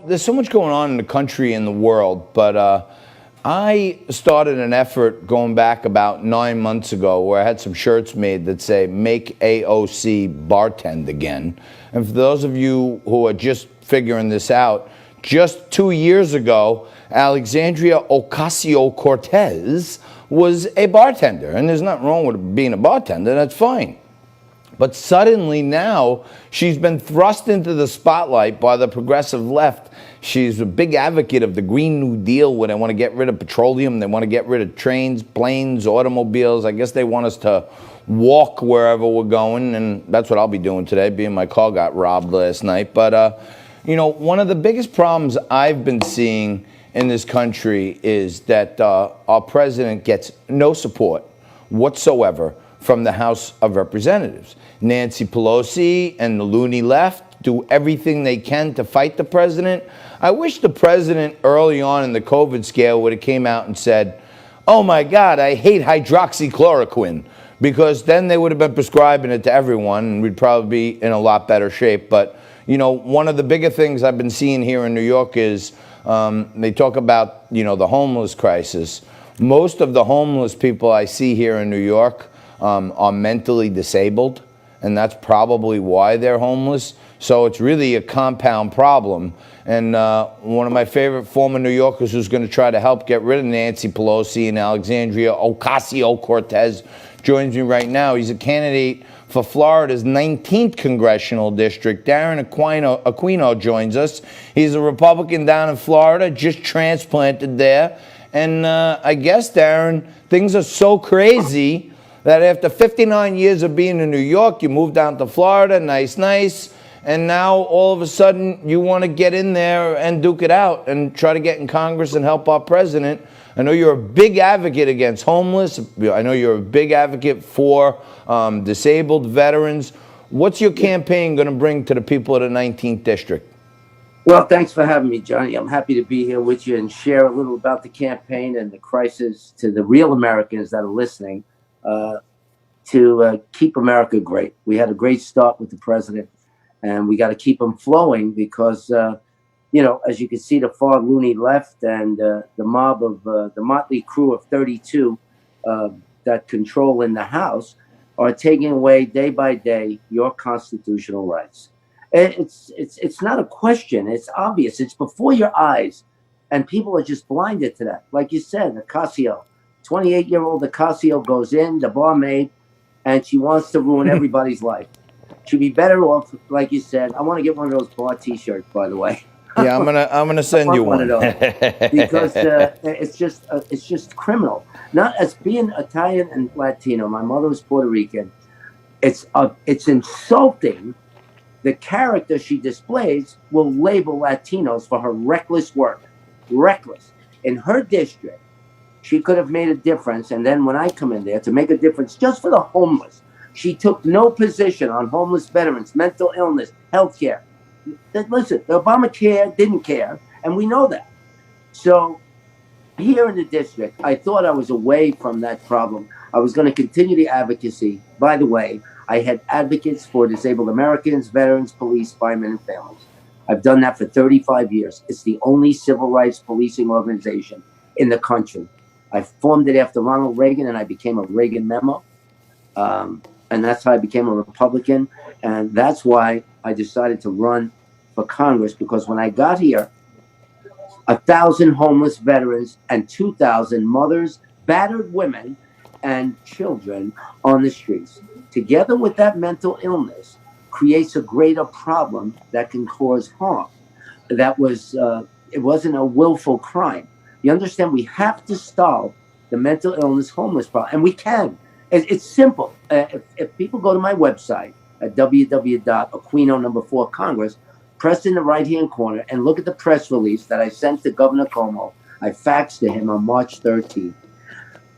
there's so much going on in the country and the world, but I started an effort going back about 9 months ago where I had some shirts made that say, "Make AOC bartend again." And for those of you who are just figuring this out, just 2 years ago, Alexandria Ocasio-Cortez was a bartender. And there's nothing wrong with being a bartender, that's fine. But suddenly now she's been thrust into the spotlight by the progressive left. She's a big advocate of the Green New Deal, where they want to get rid of petroleum. They want to get rid of trains, planes, automobiles. I guess they want us to walk wherever we're going. And that's what I'll be doing today, being my car got robbed last night. But, one of the biggest problems I've been seeing in this country is that our president gets no support whatsoever from the House of Representatives. Nancy Pelosi and the loony left do everything they can to fight the president. I wish the president early on in the COVID scare would have came out and said, "Oh my God, I hate hydroxychloroquine," because then they would have been prescribing it to everyone and we'd probably be in a lot better shape. But, one of the bigger things I've been seeing here in New York is they talk about, the homeless crisis. Most of the homeless people I see here in New York are mentally disabled, and that's probably why they're homeless. So it's really a compound problem. And one of my favorite former New Yorkers who's going to try to help get rid of Nancy Pelosi and Alexandria Ocasio-Cortez joins me right now. He's a candidate for Florida's 19th congressional district. Darren Aquino joins us. He's a Republican down in Florida, just transplanted there. And I guess, Darren, things are so crazy that after 59 years of being in New York, you moved down to Florida, nice, and now all of a sudden you want to get in there and duke it out and try to get in Congress and help our president. I know you're a big advocate against homeless. I know you're a big advocate for disabled veterans. What's your campaign going to bring to the people of the 19th District? Well, thanks for having me, Johnny. I'm happy to be here with you and share a little about the campaign and the crisis to the real Americans that are listening. To keep America great. We had a great start with the president, and we got to keep him flowing because, as you can see, the far loony left and the mob of the motley crew of 32 that control in the House are taking away day by day your constitutional rights. It's not a question. It's obvious. It's before your eyes, and people are just blinded to that. Like you said, Ocasio, 28-year-old Ocasio goes in, the barmaid, and she wants to ruin everybody's life. She'd be better off, like you said. I want to get one of those bar T-shirts, by the way. Yeah, I'm gonna send you one of those because it's just criminal. Not as being Italian and Latino. My mother was Puerto Rican. It's insulting. The character she displays will label Latinos for her reckless work. Reckless. In her district, she could have made a difference. And then when I come in there to make a difference just for the homeless, she took no position on homeless veterans, mental illness, healthcare. Listen, the Obamacare didn't care, and we know that. So here in the district, I thought I was away from that problem. I was going to continue the advocacy. By the way, I had advocates for disabled Americans, veterans, police, firemen, and families. I've done that for 35 years. It's the only civil rights policing organization in the country. I formed it after Ronald Reagan, and I became a Reagan memo. And that's how I became a Republican. And that's why I decided to run for Congress, because when I got here, 1,000 homeless veterans and 2,000 mothers, battered women, and children on the streets. Together with that mental illness, creates a greater problem that can cause harm. That was, it wasn't a willful crime. You understand? We have to solve the mental illness homeless problem, and we can. It's simple. If people go to my website at www.aquino4congress, press in the right-hand corner and look at the press release that I sent to Governor Cuomo. I faxed to him on March 13th.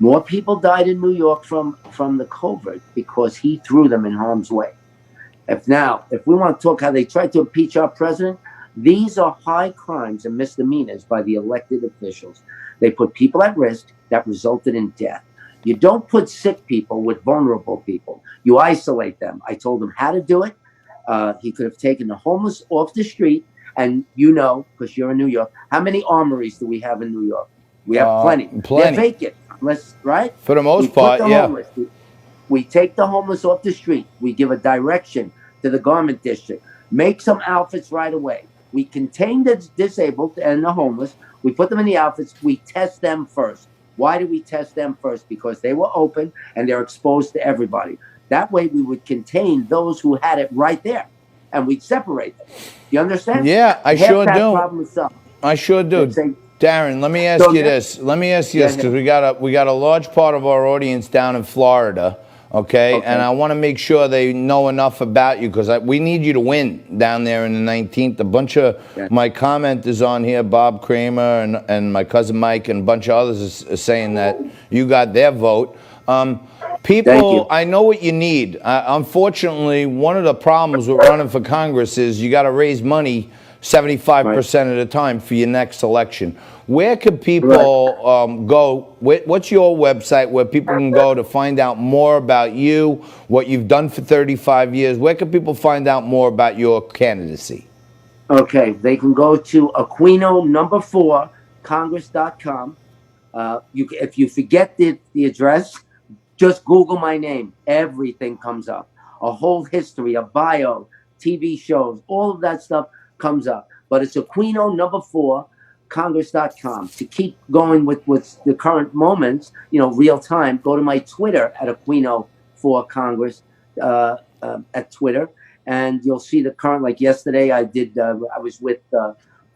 More people died in New York from the COVID because he threw them in harm's way. If we want to talk how they tried to impeach our president, these are high crimes and misdemeanors by the elected officials. They put people at risk that resulted in death. You don't put sick people with vulnerable people. You isolate them. I told him how to do it. He could have taken the homeless off the street And you know, because you're in New York, how many armories do we have in New York? We have plenty. Plenty. They're vacant, unless, right? For the most part, yeah. We take the homeless off the street. We give a direction to the garment district. Make some outfits right away. We contain the disabled and the homeless. We put them in the outfits. We test them first. Why do we test them first? Because they were open and they're exposed to everybody. That way we would contain those who had it right there and we'd separate them. You understand? Yeah, I sure do. Problem is solved. I sure do. Darren, let me ask you this. Because we got a large part of our audience down in Florida. Okay, and I want to make sure they know enough about you because we need you to win down there in the 19th. A bunch of my commenters on here, Bob Kramer and my cousin Mike and a bunch of others are saying that you got their vote. People, I know what you need. Unfortunately, one of the problems with running for Congress is you got to raise money 75% of the time for your next election. Where can people go? What's your website where people can go to find out more about you, what you've done for 35 years? Where can people find out more about your candidacy? Okay, they can go to Aquino number 4 Congress.com. If you forget the address, just Google my name. Everything comes up. A whole history, a bio, TV shows, all of that stuff comes up. But it's Aquino number 4 Congress.com. To keep going with the current moments, real time, go to my Twitter at Aquino 4 Congress at Twitter, and you'll see the current. Like yesterday, I was with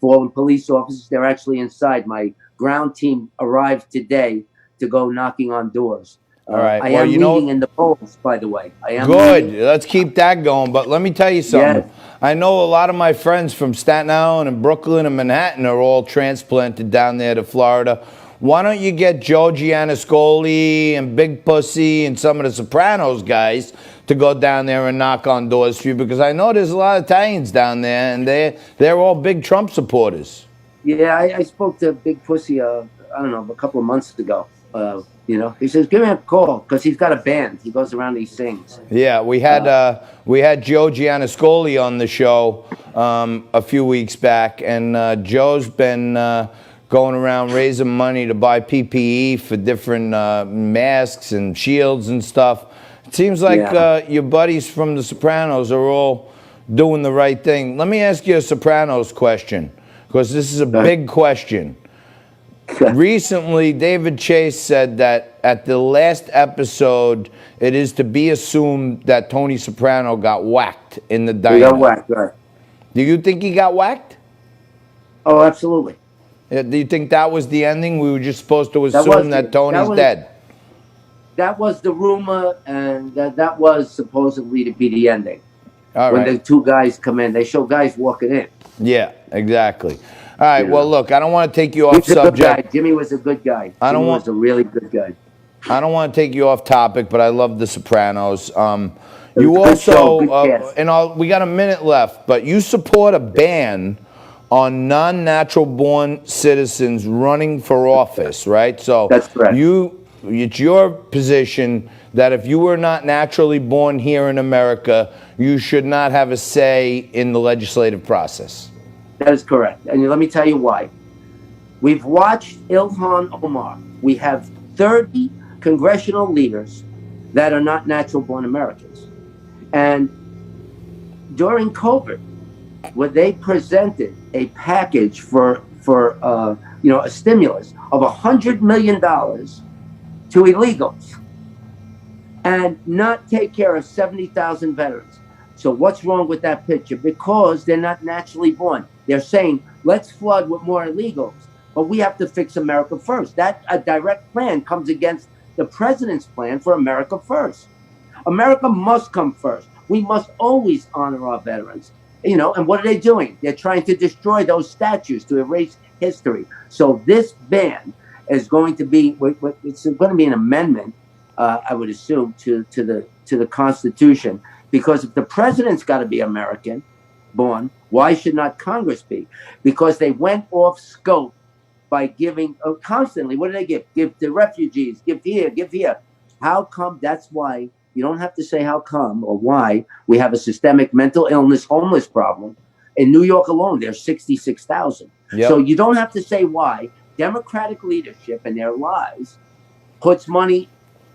fallen police officers. They're actually inside. My ground team arrived today to go knocking on doors. All right. I am leading in the polls, by the way. I am good. Let's keep that going. But let me tell you something. Yes. I know a lot of my friends from Staten Island and Brooklyn and Manhattan are all transplanted down there to Florida. Why don't you get Joe Gianniscoli and Big Pussy and some of the Sopranos guys to go down there and knock on doors for you? Because I know there's a lot of Italians down there, and they're all big Trump supporters. Yeah, I spoke to Big Pussy, I don't know, a couple of months ago. He says, give me a call because he's got a band. He goes around and he sings. Yeah, we had Joe Gianniscoli on the show a few weeks back, and Joe's been going around raising money to buy PPE for different masks and shields and stuff. It seems like your buddies from The Sopranos are all doing the right thing. Let me ask you a Sopranos question, because this is a big question. Recently, David Chase said that at the last episode, it is to be assumed that Tony Soprano got whacked in the diner. He got whacked, right. Do you think he got whacked? Oh, absolutely. Do you think that was the ending? We were just supposed to assume that Tony's dead. That was the rumor, and that was supposedly to be the ending. All when right. the two guys come in, they show guys walking in. Yeah, exactly. All right, well, look, I don't want to take you off subject. Jimmy was a good guy. Jimmy was a really good guy. I don't want to take you off topic, but I love The Sopranos. You also, we got a minute left, but you support a ban on non-natural born citizens running for office, right? So that's correct. It's your position that if you were not naturally born here in America, you should not have a say in the legislative process. That is correct. And let me tell you why. We've watched Ilhan Omar. We have 30 congressional leaders that are not natural-born Americans. And during COVID, when they presented a package for a stimulus of $100 million to illegals and not take care of 70,000 veterans. So what's wrong with that picture? Because they're not naturally born. They're saying, let's flood with more illegals, but we have to fix America first. That a direct plan comes against the president's plan for America first. America must come first. We must always honor our veterans. And what are they doing? They're trying to destroy those statues to erase history. So this ban is going to be, it's going to be an amendment, I would assume, to the Constitution. Because if the president's got to be American born, why should not Congress be? Because they went off scope by giving constantly. What do they give? Give to refugees, give here, give here. How come? That's why you don't have to say how come or why we have a systemic mental illness, homeless problem. In New York alone, there's 66,000. Yep. So you don't have to say why. Democratic leadership and their lies puts money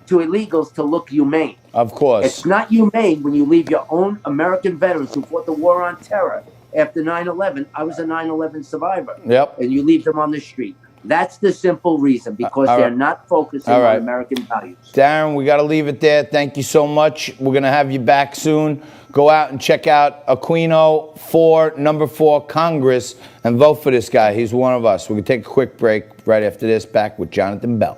to illegals to look humane. Of course. It's not humane when you leave your own American veterans who fought the war on terror after 9/11. I was a 9/11 survivor. Yep. And you leave them on the street. That's the simple reason, because they're not focusing on American values. Darren, we got to leave it there. Thank you so much. We're going to have you back soon. Go out and check out Aquino for number 4 Congress and vote for this guy. He's one of us. We're going to take a quick break right after this. Back with Jonathan Bell.